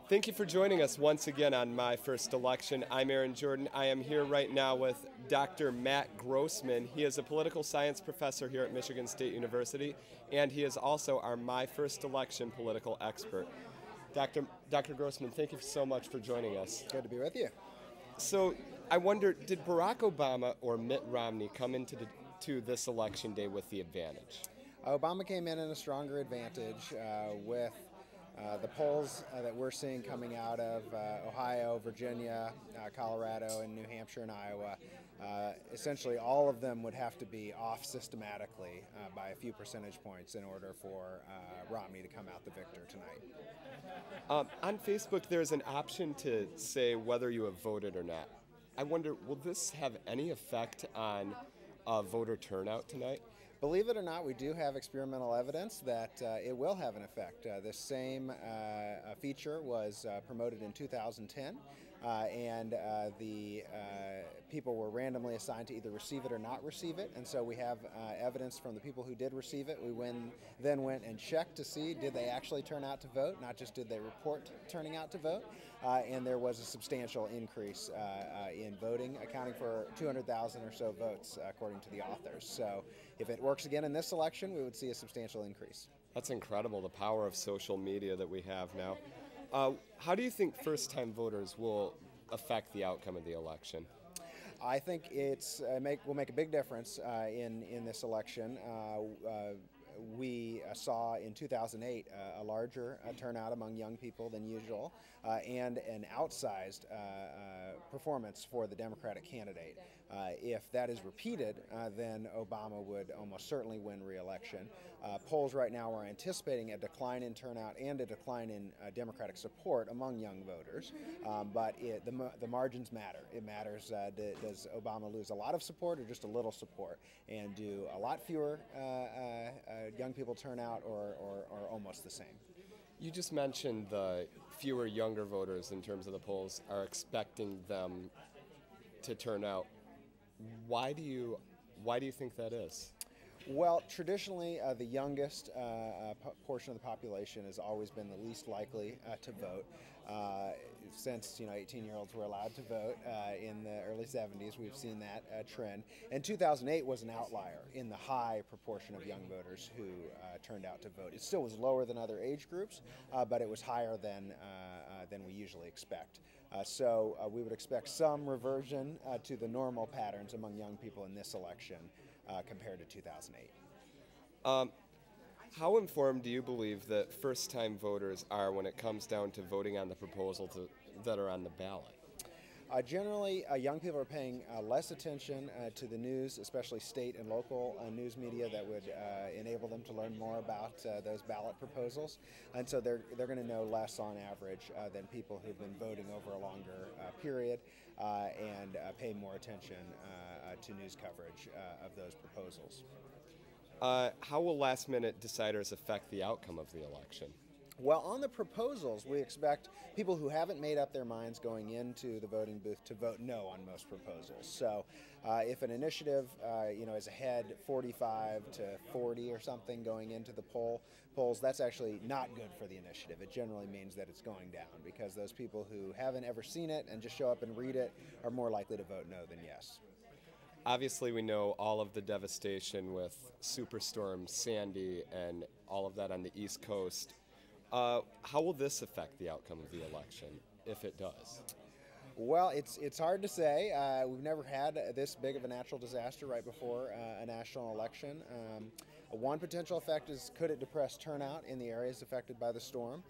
Thank you for joining us once again on My First Election. I'm Aaron Jordan. I am here right now with Dr. Matt Grossman. He is a political science professor here at Michigan State University, and he is also our My First Election political expert. Dr. Grossman, thank you so much for joining us. Good to be with you. So I wonder, did Barack Obama or Mitt Romney come into this election day with the advantage? Obama came in a stronger advantage with the polls that we're seeing coming out of Ohio, Virginia, Colorado, and New Hampshire and Iowa. Essentially, all of them would have to be off systematically by a few percentage points in order for Romney to come out the victor tonight. On Facebook, there's an option to say whether you have voted or not. I wonder, will this have any effect on voter turnout tonight? Believe it or not, we do have experimental evidence that it will have an effect. This same feature was promoted in 2010, and the people were randomly assigned to either receive it or not receive it. And so we have evidence from the people who did receive it. We then went and checked to see did they actually turn out to vote, not just did they report turning out to vote. And there was a substantial increase in voting, accounting for 200,000 or so votes, according to the authors. So if it works again in this election, we would see a substantial increase. That's incredible, the power of social media that we have now. How do you think first-time voters will affect the outcome of the election? I think it's will make a big difference in this election. We saw in 2008 a larger turnout among young people than usual and an outsized performance for the Democratic candidate. If that is repeated, then Obama would almost certainly win re-election. Polls right now are anticipating a decline in turnout and a decline in Democratic support among young voters, but the margins matter. It matters, does Obama lose a lot of support or just a little support? And do a lot fewer young people turn out or almost the same? You just mentioned the fewer younger voters in terms of the polls are expecting them to turn out. Why do you think that is? Well, traditionally, the youngest portion of the population has always been the least likely to vote. Since 18-year-olds were allowed to vote in the early 70s, we've seen that trend. And 2008 was an outlier in the high proportion of young voters who turned out to vote. It still was lower than other age groups, but it was higher than we usually expect. So we would expect some reversion to the normal patterns among young people in this election compared to 2008. How informed do you believe that first-time voters are when it comes down to voting on the proposals that are on the ballot? Generally, young people are paying less attention to the news, especially state and local news media that would enable them to learn more about those ballot proposals. And so they're going to know less on average than people who've been voting over a longer period and pay more attention to news coverage of those proposals. How will last-minute deciders affect the outcome of the election? Well, on the proposals, we expect people who haven't made up their minds going into the voting booth to vote no on most proposals. So if an initiative is ahead 45 to 40 or something going into the polls, that's actually not good for the initiative. It generally means that it's going down because those people who haven't ever seen it and just show up and read it are more likely to vote no than yes. Obviously, we know all of the devastation with Superstorm Sandy and all of that on the East Coast. How will this affect the outcome of the election, if it does? Well, it's hard to say. We've never had this big of a natural disaster right before a national election. One potential effect is, could it depress turnout in the areas affected by the storm?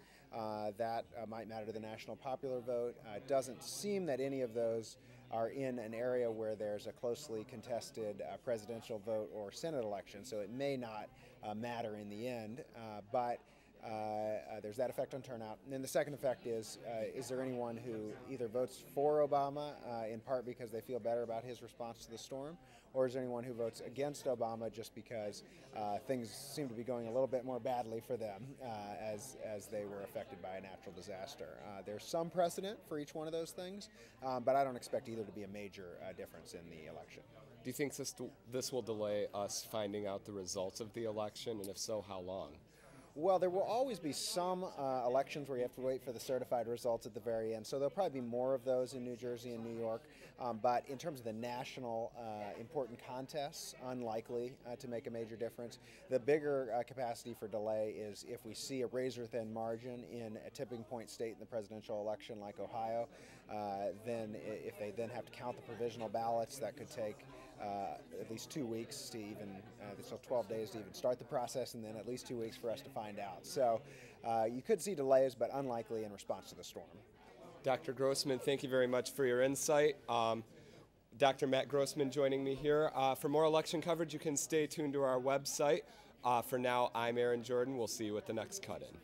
That might matter to the national popular vote. It doesn't seem that any of those are in an area where there's a closely contested presidential vote or Senate election, so it may not matter in the end. But there's that effect on turnout. And then the second effect is there anyone who either votes for Obama in part because they feel better about his response to the storm, or is there anyone who votes against Obama just because things seem to be going a little bit more badly for them as they were affected by a natural disaster? There's some precedent for each one of those things, but I don't expect either to be a major difference in the election. Do you think this will delay us finding out the results of the election, and if so, how long? Well, there will always be some elections where you have to wait for the certified results at the very end, so there'll probably be more of those in New Jersey and New York. But in terms of the national important contests, unlikely to make a major difference. The bigger capacity for delay is if we see a razor-thin margin in a tipping point state in the presidential election like Ohio, then if they then have to count the provisional ballots, that could take at least 2 weeks to even, so 12 days to even start the process, and then at least 2 weeks for us to find out. So you could see delays, but unlikely in response to the storm. Dr. Grossman, thank you very much for your insight. Dr. Matt Grossman joining me here. For more election coverage, you can stay tuned to our website. For now, I'm Aaron Jordan. We'll see you at the next cut-in.